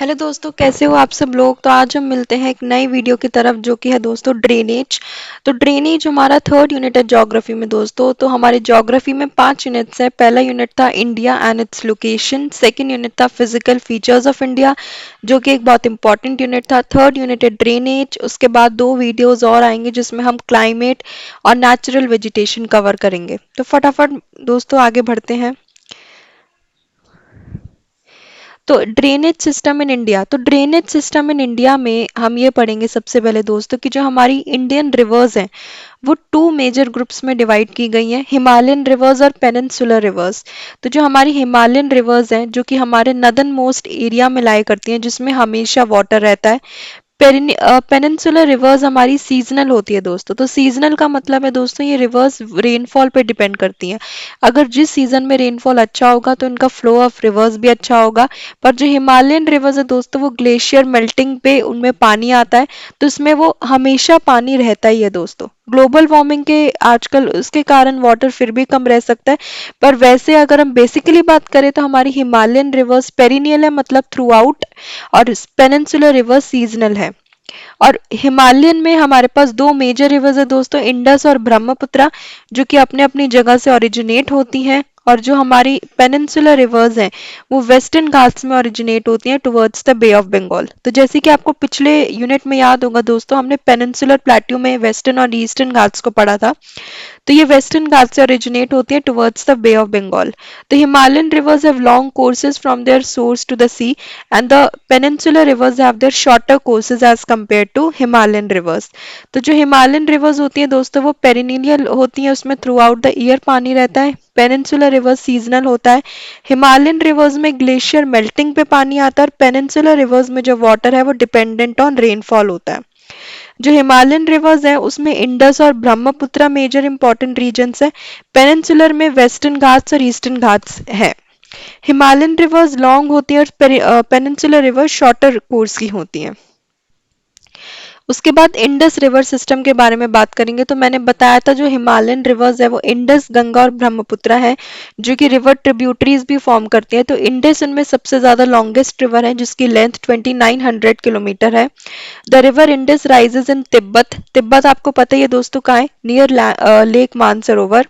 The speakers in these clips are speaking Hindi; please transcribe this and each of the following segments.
हेलो दोस्तों, कैसे हो आप सब लोग। तो आज हम मिलते हैं एक नई वीडियो की तरफ, जो कि है दोस्तों ड्रेनेज। तो ड्रेनेज हमारा थर्ड यूनिट है ज्योग्राफी में दोस्तों। तो हमारे ज्योग्राफी में 5 यूनिट्स है। पहला यूनिट था India and its location, second unit था फिजिकल फीचर्स ऑफ इंडिया, जो कि एक बहुत इंपॉर्टेंट यूनिट था। थर्ड यूनिट है ड्रेनेज। उसके बाद 2 वीडियोज और आएंगे जिसमें हम क्लाइमेट और नेचुरल वेजिटेशन कवर करेंगे। तो फटाफट दोस्तों आगे बढ़ते हैं। तो ड्रेनेज सिस्टम इन इंडिया, तो ड्रेनेज सिस्टम इन इंडिया में हम ये पढ़ेंगे सबसे पहले दोस्तों कि जो हमारी इंडियन रिवर्स हैं वो 2 मेजर ग्रुप्स में डिवाइड की गई हैं, हिमालयन रिवर्स और पेनिनसुलर रिवर्स। तो जो हमारी हिमालयन रिवर्स हैं जो कि हमारे नदन मोस्ट एरिया में लाई करती हैं, जिसमें हमेशा वाटर रहता है। पेनिनसुलर रिवर्स हमारी सीजनल होती है दोस्तों। तो सीजनल का मतलब है दोस्तों ये रिवर्स रेनफॉल पे डिपेंड करती हैं। अगर जिस सीजन में रेनफॉल अच्छा होगा तो इनका फ्लो ऑफ रिवर्स भी अच्छा होगा। पर जो हिमालयन रिवर्स है दोस्तों वो ग्लेशियर मेल्टिंग पे उनमें पानी आता है, तो इसमें वो हमेशा पानी रहता ही है दोस्तों। ग्लोबल वार्मिंग के आजकल उसके कारण वाटर फिर भी कम रह सकता है। पर वैसे अगर हम बेसिकली बात करें तो हमारी हिमालयन रिवर्स पेरिनियल है, मतलब थ्रू आउट, और पेनिनसुलर रिवर सीजनल है। और हिमालयन में हमारे पास 2 मेजर रिवर्स है दोस्तों, इंडस और ब्रह्मपुत्रा, जो कि अपने अपनी जगह से ओरिजिनेट होती हैं। और जो हमारी पेनिनसुलर रिवर्स हैं वो वेस्टर्न घाट्स में ओरिजिनेट होती हैं towards the bay of Bengal. तो जैसे कि आपको पिछले यूनिट में याद होगा दोस्तों, हमने पेनिनसुलर प्लेट्यू में वेस्टर्न और ईस्टर्न घाट्स को पढ़ा था। तो ये वेस्टर्न घाट से ओरिजिनेट होती है towards the bay of Bengal. The Himalayan rivers have long courses from their source to the sea, and the peninsular rivers have their shorter courses as compared to Himalayan rivers. तो जो हिमालयन रिवर्स होती हैं दोस्तों वो पेरिनियल होती हैं, उसमें थ्रू आउट द ईयर पानी रहता है। पेनिनसुलर रिवर्स सीजनल होता है। हिमालयन रिवर्स में ग्लेशियर मेल्टिंग पे पानी आता है, और पेनिनसुलर रिवर्स में जो वाटर है वो डिपेंडेंट ऑन रेनफॉल होता है। जो हिमालयन रिवर्स है उसमें इंडस और ब्रह्मपुत्र मेजर इंपॉर्टेंट रीजन्स है। पेनिनसुलर में वेस्टर्न घाट्स और ईस्टर्न घाट्स है। हिमालयन रिवर्स लॉन्ग होती है और पेनिनसुलर रिवर्स शॉर्टर कोर्स की होती हैं। उसके बाद इंडस रिवर सिस्टम के बारे में बात करेंगे। तो मैंने बताया था जो हिमालयन रिवर्स है वो इंडस, गंगा और ब्रह्मपुत्र है, जो कि रिवर ट्रिब्यूटरीज भी फॉर्म करती हैं। तो इंडस इनमें सबसे ज्यादा लॉन्गेस्ट रिवर है जिसकी लेंथ 2900 किलोमीटर है। The river Indus rises in Tibet. Tibet आपको पता ही है दोस्तों कहाँ है, near lake Mansarovar.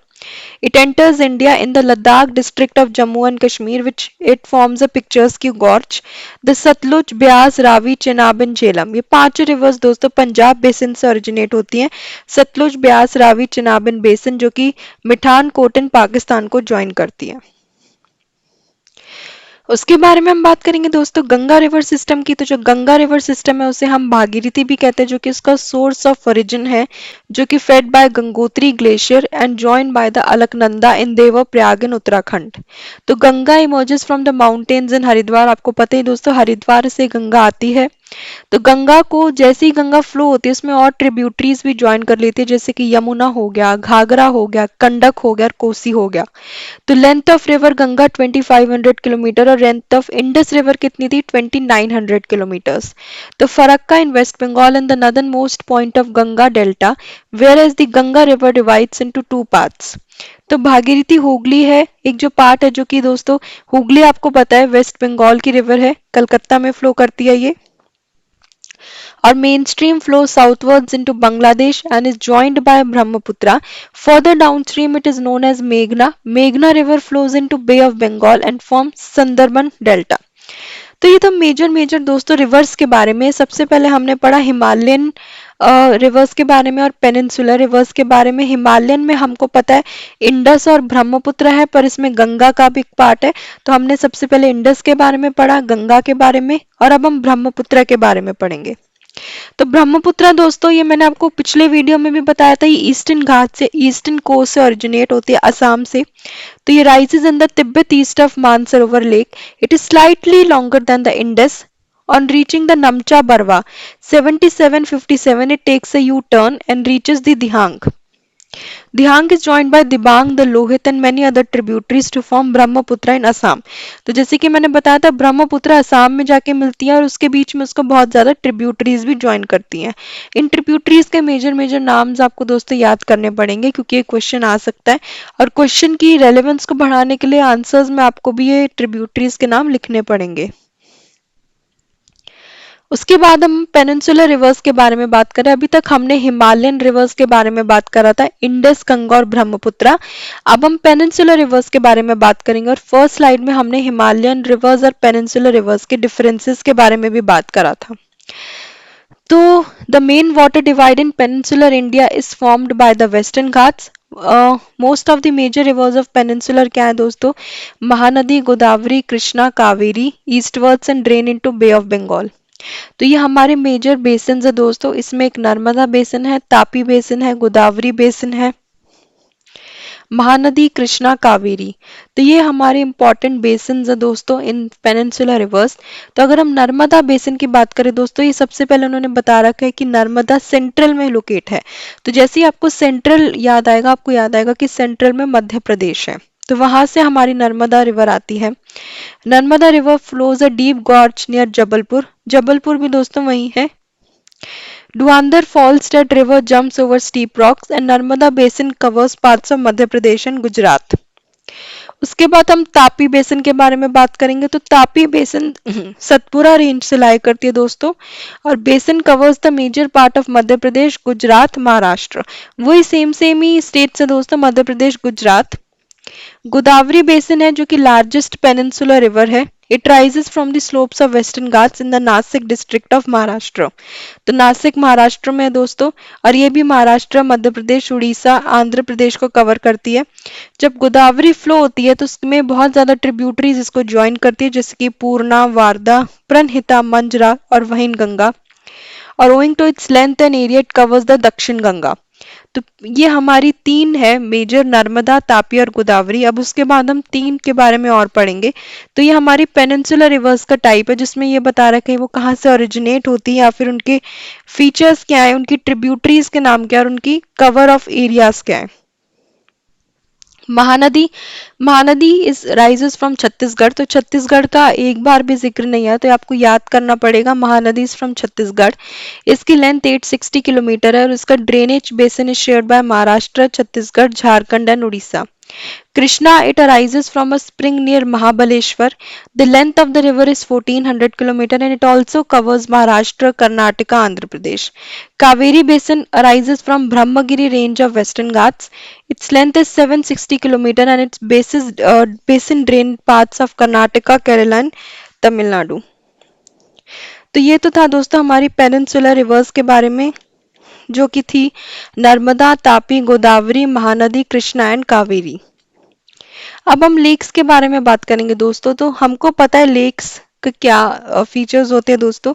It enters India in the Ladakh district of Jammu and Kashmir, which it forms a picturesque gorge. The Satluj, Beas, Ravi, Chenab and Jhelum, ये पांचों रिवर्स दोस्तों पंजाब बेसिन से ओरिजिनेट होती हैं। सतलुज, ब्यास, रावी, चिनाब एंड बेसिन, जो कि मिठान कोटन पाकिस्तान को ज्वाइन करती है। उसके बारे में हम बात करेंगे दोस्तों गंगा रिवर सिस्टम की। तो जो गंगा रिवर सिस्टम है उसे हम भागीरथी भी कहते हैं, जो कि उसका सोर्स ऑफ ओरिजिन है, जो कि fed by Gangotri glacier and joined by the Alaknanda in Devprayag in Uttarakhand. तो Ganga emerges from the mountains in Haridwar. आपको पता ही दोस्तों हरिद्वार से गंगा आती है। तो गंगा को जैसे ही गंगा फ्लो होती है उसमें और ट्रिब्यूटरीज भी ज्वाइन कर लेती है, जैसे कि यमुना हो गया, घाघरा हो गया, कंडक हो गया और कोसी हो गया। तो length of river Ganga 2500 kilometre और लेंथ ऑफ इंडस रिवर कितनी थी, 2900 किलोमीटर्स। तो Farakka in West Bengal in the northern most point of Ganga delta, where as the Ganga river divides into 2 parts. तो भागीरथी हुगली है एक जो पार्ट है, जो कि दोस्तों हुगली आपको पता है वेस्ट बंगाल की रिवर है, कलकत्ता में फ्लो करती है ये। Our mainstream flows southwards into Bangladesh and is joined by Brahmaputra. Further downstream, it is known as Meghna. Meghna river flows into Bay of Bengal and forms Sundarban Delta. तो ये तो मेजर मेजर दोस्तों रिवर्स के बारे में। सबसे पहले हमने पढ़ा हिमालयन रिवर्स के बारे में और पेनिनसुलर रिवर्स के बारे में। हिमालयन में हमको पता है इंडस और ब्रह्मपुत्र है, पर इसमें गंगा का भी पार्ट है। तो हमने सबसे पहले इंडस के बारे में पढ़ा, गंगा के बारे में, और अब हम ब्रह्मपुत्र के बारे में पढ़ेंगे। तो ब्रह्मपुत्र दोस्तों ये मैंने आपको पिछले वीडियो में भी बताया था, ये ईस्टर्न घाट से, ईस्टर्न कोस्ट से ओरिजिनेट होती है, असम से। तो ये rises in the Tibet east of Mansarovar lake. It is slightly longer than the Indus. On reaching the Namcha Barwa 7757, it takes a U-turn and reaches the Dihang. Dihang is joined by Dibang, the Lohit and many other tributaries to form Brahmaputra in Assam. तो जैसे कि मैंने बताया था ब्रह्मपुत्र असम में जाके मिलती है और उसके बीच में उसको बहुत ज्यादा ट्रिब्यूटरीज भी ज्वाइन करती हैं। इन ट्रिब्यूटरीज के मेजर मेजर नाम्स आपको दोस्तों याद करने पड़ेंगे, क्योंकि ये क्वेश्चन आ सकता है। और क्वेश्चन की रेलेवेंस को बढ़ाने के लिए आंसर्स में आपको भी ये ट्रिब्यूटरीज के नाम लिखने पड़ेंगे। उसके बाद हम पेनिनसुलर रिवर्स के बारे में बात करें। अभी तक हमने हिमालयन रिवर्स के बारे में बात करा था, इंडस, गंगा और ब्रह्मपुत्रा। अब हम पेनिनसुलर रिवर्स के बारे में बात करेंगे और फर्स्ट स्लाइड में हमने हिमालयन रिवर्स और पेनिनसुलर रिवर्स के डिफरेंसेस के बारे में भी बात करा था। तो the main water divide in peninsular India is formed by the western Ghats. Most of the major rivers of peninsular क्या है दोस्तों? Mahanadi, Godavari, Krishna, Kaveri, eastwards and drain into bay of Bengal. तो ये हमारे मेजर बेसिन है दोस्तों। इसमें एक नर्मदा बेसिन है, तापी बेसिन है, गोदावरी बेसिन है, महानदी, कृष्णा, कावेरी। तो ये हमारे इंपॉर्टेंट बेसिन है दोस्तों इन पेनिनसुलर रिवर्स। तो अगर हम नर्मदा बेसिन की बात करें दोस्तों, ये सबसे पहले उन्होंने बता रखा है कि नर्मदा सेंट्रल में लोकेट है। तो जैसे ही आपको सेंट्रल याद आएगा, आपको याद आएगा कि सेंट्रल में मध्य प्रदेश है, तो वहां से हमारी नर्मदा रिवर आती है। Narmada river flows a deep gorge near Jabalpur. Jabalpur भी दोस्तों वही है। Duandhar Falls that river jumps over steep rocks and Narmada Basin covers parts of Madhya Pradesh and Gujarat. उसके बाद हम तापी बेसिन के बारे में बात करेंगे। तो तापी बेसिन सतपुरा रेंज से लाई करती है दोस्तों, और basin covers the major part of Madhya Pradesh, Gujarat, Maharashtra. वही सेम सेम ही स्टेट्स है दोस्तों, मध्य प्रदेश, गुजरात। गोदावरी बेसिन है जो कि लार्जेस्ट पेनिनसुलर रिवर है। It rises from the slopes of western ghats in the Nashik district of Maharashtra. तो नासिक महाराष्ट्र में है दोस्तों, और ये भी महाराष्ट्र, मध्य प्रदेश, उड़ीसा, आंध्र प्रदेश को कवर करती है। जब गोदावरी फ्लो होती है तो उसमें बहुत ज्यादा ट्रिब्यूटरीज इसको ज्वाइन करती है, जैसे कि पूर्णा, वारदा, प्रणहिता, मंजरा और वहीन गंगा। और owing to its length and area it covers the Dakshin Ganga. तो ये हमारी तीन है मेजर, नर्मदा, तापी और गोदावरी। अब उसके बाद हम तीन के बारे में और पढ़ेंगे। तो ये हमारी पेनिनसुलर रिवर्स का टाइप है, जिसमें ये बता रखा है वो कहाँ से ओरिजिनेट होती है, या फिर उनके फीचर्स क्या है, उनकी ट्रिब्यूटरीज के नाम क्या है और उनकी कवर ऑफ एरियाज क्या है। Mahanadi, Mahanadi is rises from Chhattisgarh. तो छत्तीसगढ़ का एक बार भी जिक्र नहीं है, तो आपको याद करना पड़ेगा, महानदी इज फ्रॉम छत्तीसगढ़। इसकी लेंथ 860 किलोमीटर है और इसका drainage basin is shared by Maharashtra, Chhattisgarh, Jharkhand and Orissa. Krishna, it arises from a spring near Mahabaleshwar. The length of the river is 1400 km and it also covers Maharashtra, Karnataka, Andhra Pradesh. Kaveri Basin arises from Brahmagiri range of Western Ghats. Its length is 760 km and its basin drain parts of Karnataka, Kerala and Tamil Nadu. तो ये तो था दोस्तों हमारी पेनिनसुलर रिवर्स के बारे में, जो कि थी नर्मदा, तापी, गोदावरी, महानदी, कृष्णा एंड कावेरी। अब हम लेक्स के बारे में बात करेंगे दोस्तों। तो हमको पता है लेक्स के क्या फीचर्स होते हैं दोस्तों।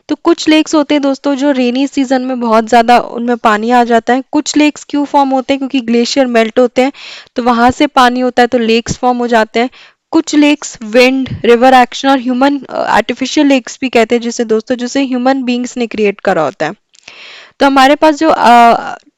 तो कुछ लेक्स होते हैं दोस्तों जो रेनी सीजन में बहुत ज्यादा उनमें पानी आ जाता है। कुछ लेक्स क्यों फॉर्म होते हैं? क्योंकि ग्लेशियर मेल्ट होते हैं, तो वहां से पानी होता है, तो लेक्स फॉर्म हो जाते हैं। कुछ लेक्स विंड, रिवर एक्शन और ह्यूमन आर्टिफिशियल लेक्स भी कहते हैं जिसे दोस्तों, जिसे ह्यूमन बींग्स ने क्रिएट करा होता है। तो हमारे पास जो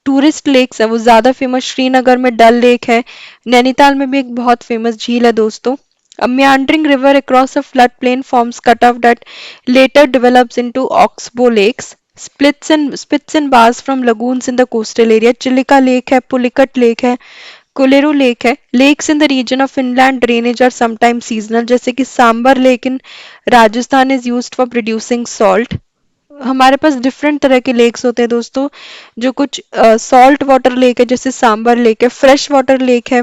टूरिस्ट लेक्स है वो ज्यादा फेमस श्रीनगर में डल लेक है। नैनीताल में भी एक बहुत फेमस झील है दोस्तों। A meandering river across a floodplain forms cutoff that later develops into oxbow lakes. Spits and bars from lagoons in the coastal area. Chilika Lake है, पुलिकट लेक है, कोलेरू लेक है। Lakes in the region of inland drainage are sometimes seasonal, जैसे कि Sambhar lake in Rajasthan is used for producing salt. हमारे पास डिफरेंट तरह के लेक्स होते हैं दोस्तों। जो कुछ सॉल्ट वाटर लेक है जैसे सांबर लेक है, फ्रेश वाटर लेक है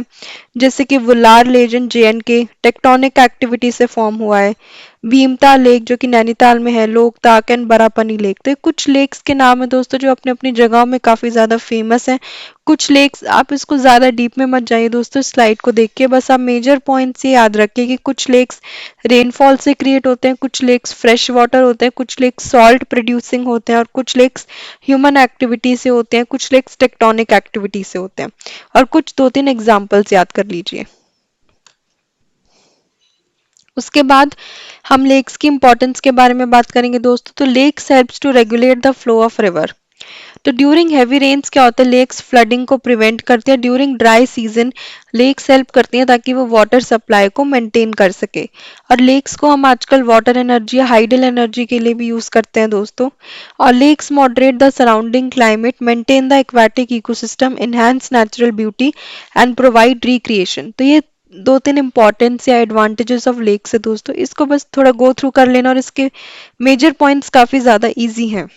जैसे कि Wular lake in JNK tectonic activity से फॉर्म हुआ है। भीमता लेक जो कि नैनीताल में है, लोकताक एंड बरापनी लेक। तो ये कुछ लेक्स के नाम है दोस्तों जो अपने अपनी जगहों में काफी ज्यादा फेमस है। कुछ लेक्स, आप इसको ज्यादा डीप में मत जाइए दोस्तों, स्लाइड को देख के बस आप मेजर पॉइंट्स ये याद रखिए कि कुछ लेक्स रेनफॉल से क्रिएट होते हैं, कुछ लेक्स फ्रेश वाटर होते हैं, कुछ लेक्स सॉल्ट प्रोड्यूसिंग होते हैं और कुछ लेक्स ह्यूमन एक्टिविटी से होते हैं, कुछ लेक्स टेक्टोनिक एक्टिविटी से होते हैं। और कुछ दो तीन एग्जांपल्स याद कर लीजिए। उसके बाद हम लेक्स की इंपॉर्टेंस के बारे में बात करेंगे दोस्तों। तो lakes helps to regulate the flow of river. तो ड्यूरिंग हैवी रेन्स क्या होता है, लेक्स फ्लडिंग को प्रिवेंट करती है। During dry season lakes help करती हैं ताकि वो वाटर सप्लाई को मेंटेन कर सके। और लेक्स को हम आजकल वाटर एनर्जी या हाइडल एनर्जी के लिए भी यूज करते हैं दोस्तों। और lakes moderate the surrounding climate, maintain the aquatic ecosystem, enhance natural beauty and provide recreation. तो ये दो तीन इम्पोर्टेंस या एडवांटेजेस ऑफ लेक्स है दोस्तों, इसको बस थोड़ा गो थ्रू कर लेना और इसके मेजर पॉइंट्स काफ़ी ज़्यादा इजी हैं।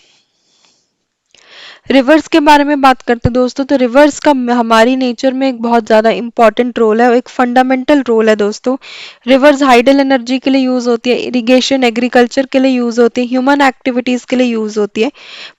रिवर्स के बारे में बात करते हैं दोस्तों, तो रिवर्स का हमारी नेचर में एक बहुत ज़्यादा इंपॉर्टेंट रोल है और एक फंडामेंटल रोल है दोस्तों। रिवर्स हाइडल एनर्जी के लिए यूज़ होती है, इरिगेशन एग्रीकल्चर के लिए यूज़ होती है, ह्यूमन एक्टिविटीज़ के लिए यूज़ होती है।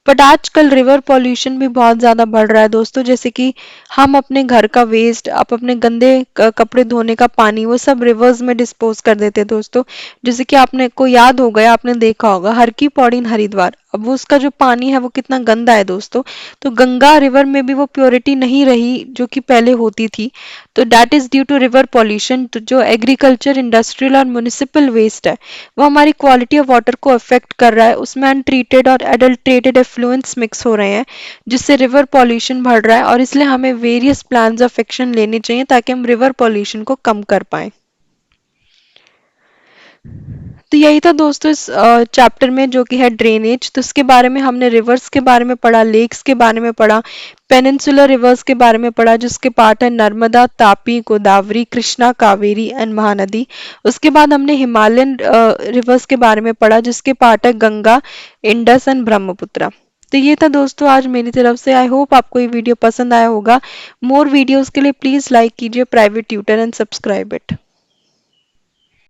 बट आजकल रिवर पॉल्यूशन भी बहुत ज़्यादा बढ़ रहा है दोस्तों, जैसे कि हम अपने घर का वेस्ट, आप अपने गंदे कपड़े धोने का पानी, वो सब रिवर्स में डिस्पोज कर देते हैं दोस्तों। जैसे कि आपने को याद होगा या आपने देखा होगा हर की पौड़ी इन हरिद्वार, अब वो उसका जो पानी है वो कितना गंदा है दोस्तों। तो गंगा रिवर में भी वो प्योरिटी नहीं रही जो कि पहले होती थी। तो that is due to river pollution. तो जो एग्रीकल्चर, इंडस्ट्रियल और म्युनिसिपल वेस्ट है वो हमारी क्वालिटी ऑफ वाटर को अफेक्ट कर रहा है, उसमें अनट्रीटेड और एडल्ट्रेटेड एफ्लुएंट्स मिक्स हो रहे हैं, जिससे रिवर पॉल्यूशन बढ़ रहा है। और इसलिए हमें वेरियस प्लान्स ऑफ एक्शन लेने चाहिए ताकि हम रिवर पॉल्यूशन को कम कर पाएं। तो यही था दोस्तों इस चैप्टर में जो कि है ड्रेनेज। तो इसके बारे में हमने रिवर्स के बारे में पढ़ा, लेक्स के बारे में पढ़ा, पेनिनसुलर रिवर्स के बारे में पढ़ा जिसके पार्ट है नर्मदा, तापी, गोदावरी, कृष्णा, कावेरी एंड महानदी। उसके बाद हमने हिमालयन रिवर्स के बारे में पढ़ा जिसके पार्ट है गंगा, इंडस एंड ब्रह्मपुत्र। तो ये था दोस्तों आज मेरी तरफ से। आई होप आपको ये वीडियो पसंद आया होगा। मोर वीडियोस के लिए प्लीज लाइक कीजिए private tutor and subscribe it.